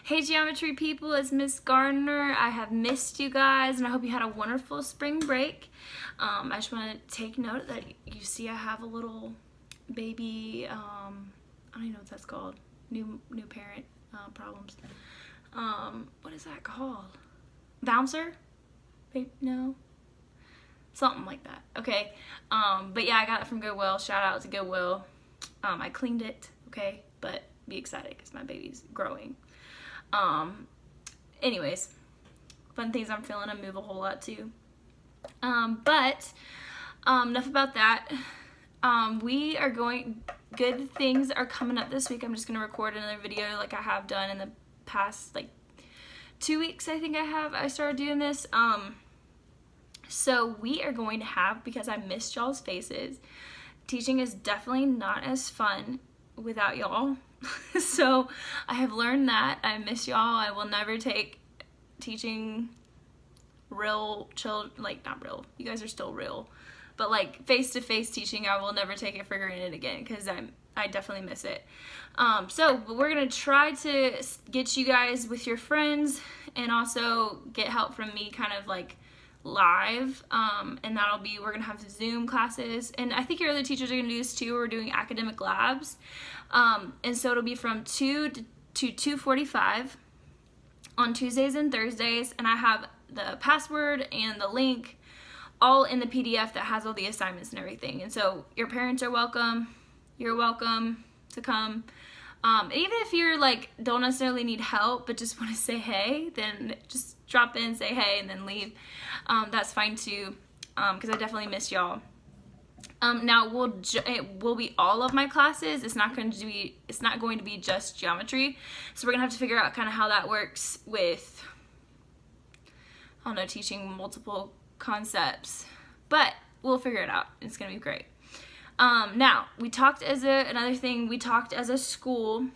Hey geometry people, it's Miss Gardner. I have missed you guys and I hope you had a wonderful spring break. I just want to take note that you see I have a little baby, I don't even know what that's called, new parent problems. What is that called? Bouncer? No? Something like that. Okay. But yeah, I got it from Goodwill. Shout out to Goodwill. I cleaned it, okay? But be excited because my baby's growing. Anyways, fun things I'm feeling. I move a whole lot too. But enough about that. Good things are coming up this week. I'm just going to record another video like I have done in the past, like 2 weeks, I think I started doing this. So we are going to have, because I missed y'all's faces, teaching is definitely not as fun without y'all. So I have learned that. I miss y'all. I will never take teaching real children, like not real, you guys are still real, but like face-to-face teaching, I will never take it for granted again because I definitely miss it. So we're gonna try to get you guys with your friends and also get help from me kind of like live, and we're gonna have Zoom classes, and I think your other teachers are gonna do this too. We're doing academic labs, and so it'll be from 2 to 2:45 on Tuesdays and Thursdays, and I have the password and the link all in the PDF that has all the assignments and everything. And so your parents are welcome. You're welcome to come. Even if you're like don't necessarily need help but just want to say hey, then just drop in, say hey, and then leave. That's fine too, because I definitely miss y'all. Now it will be all of my classes. It's not going to be just geometry. So we're gonna have to figure out kind of how that works with, I don't know, teaching multiple concepts, but we'll figure it out. It's gonna be great. Now we talked as a school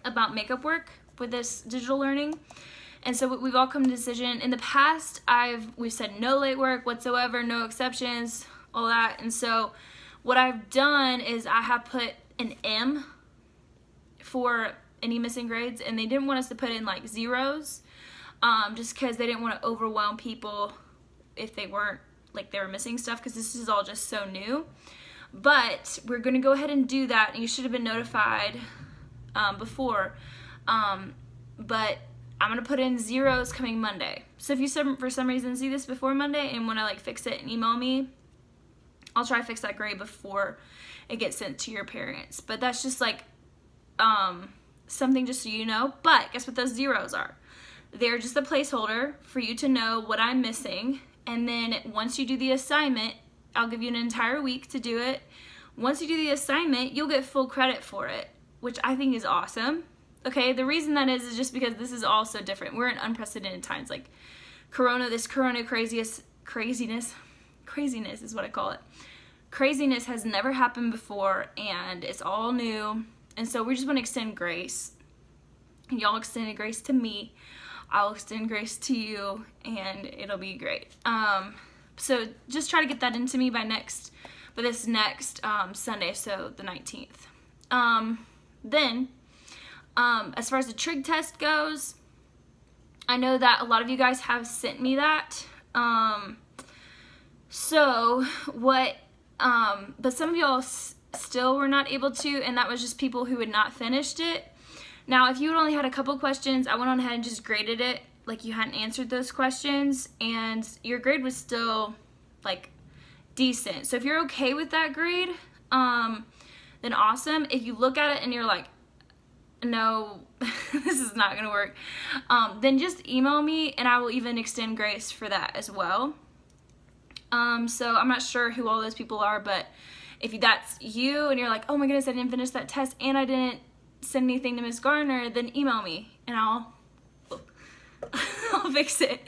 about makeup work with this digital learning. And so we've all come to a decision. In the past, we've said no late work whatsoever, no exceptions, all that. And so what I've done is I have put an M for any missing grades, and they didn't want us to put in like zeros, just because they didn't want to overwhelm people if they were missing stuff, because this is all just so new. But we're going to go ahead and do that, and you should have been notified before. But I'm going to put in zeros coming Monday. So if you for some reason see this before Monday and want to like fix it and email me, I'll try to fix that grade before it gets sent to your parents. But that's just like something just so you know. But guess what those zeros are? They're just a placeholder for you to know what I'm missing. And then once you do the assignment, I'll give you an entire week to do it. Once you do the assignment, you'll get full credit for it, which I think is awesome. Okay, the reason that is just because this is all so different. We're in unprecedented times, like this corona craziness is what I call it. Craziness has never happened before, and it's all new. And so we just want to extend grace. And y'all extended grace to me. I'll extend grace to you, and it'll be great. So just try to get that into me by this next Sunday, so the 19th. Then, as far as the trig test goes, I know that a lot of you guys have sent me that. But some of y'all still were not able to, and that was just people who had not finished it. Now, if you had only had a couple questions, I went on ahead and just graded it like you hadn't answered those questions, and your grade was still like decent. So if you're okay with that grade, then awesome. If you look at it and you're like, no, this is not gonna work, then just email me and I will even extend grace for that as well. So I'm not sure who all those people are, but if that's you and you're like, oh my goodness, I didn't finish that test and I didn't send anything to Miss Gardner, then email me and I'll fix it.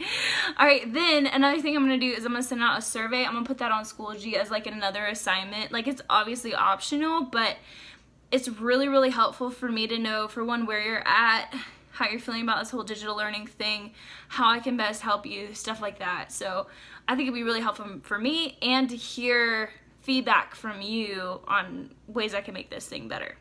Alright, then another thing I'm going to do is I'm going to send out a survey. I'm going to put that on Schoology as like another assignment. Like, it's obviously optional, but it's really, really helpful for me to know, for one, where you're at, how you're feeling about this whole digital learning thing, how I can best help you, stuff like that. So I think it'd be really helpful for me and to hear feedback from you on ways I can make this thing better.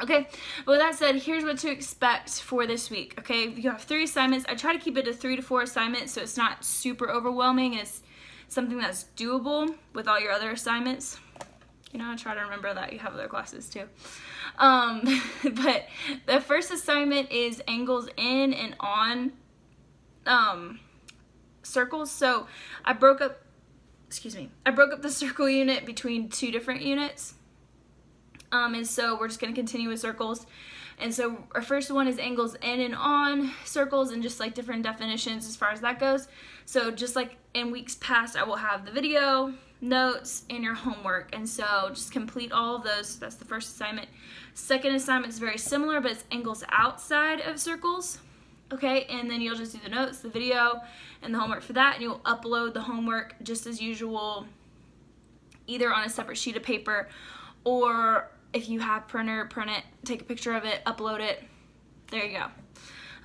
Okay, but with that said, here's what to expect for this week. Okay, you have 3 assignments. I try to keep it to 3 to 4 assignments so it's not super overwhelming and it's something that's doable with all your other assignments. You know, I try to remember that you have other classes too. But the first assignment is angles in and on circles. So I broke up the circle unit between 2 different units. And so we're just going to continue with circles. And so our first one is angles in and on circles, and just like different definitions as far as that goes. So just like in weeks past, I will have the video, notes, and your homework. And so just complete all of those. That's the first assignment. Second assignment is very similar, but it's angles outside of circles. Okay, and then you'll just do the notes, the video, and the homework for that, and you'll upload the homework just as usual, either on a separate sheet of paper, or if you have printer, print it, take a picture of it, upload it. There you go.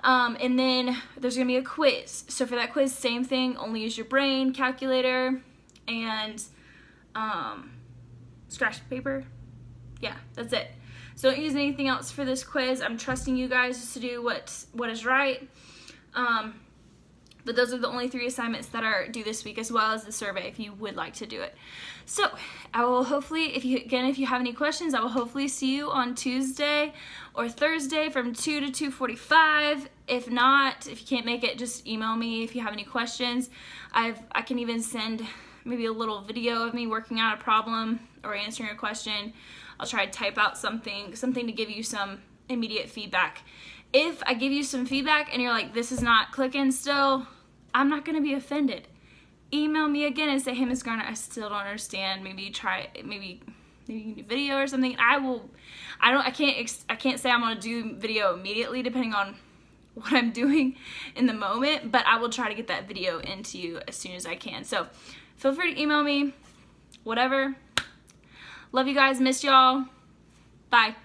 And then there's gonna be a quiz. So for that quiz, same thing, only use your brain, calculator, and scratch paper. Yeah, that's it. So don't use anything else for this quiz. I'm trusting you guys just to do what is right. But those are the only 3 assignments that are due this week, as well as the survey if you would like to do it. So I will hopefully, if you have any questions, I will hopefully see you on Tuesday or Thursday from 2 to 2:45. If not, if you can't make it, just email me if you have any questions. I can even send maybe a little video of me working out a problem or answering a question. I'll try to type out something to give you some immediate feedback. If I give you some feedback and you're like, this is not clicking still, I'm not going to be offended. Email me again and say, hey, Ms. Garner, I still don't understand. Maybe you can do video or something. I can't say I'm going to do video immediately depending on what I'm doing in the moment, but I will try to get that video into you as soon as I can. So feel free to email me, whatever. Love you guys. Miss y'all. Bye.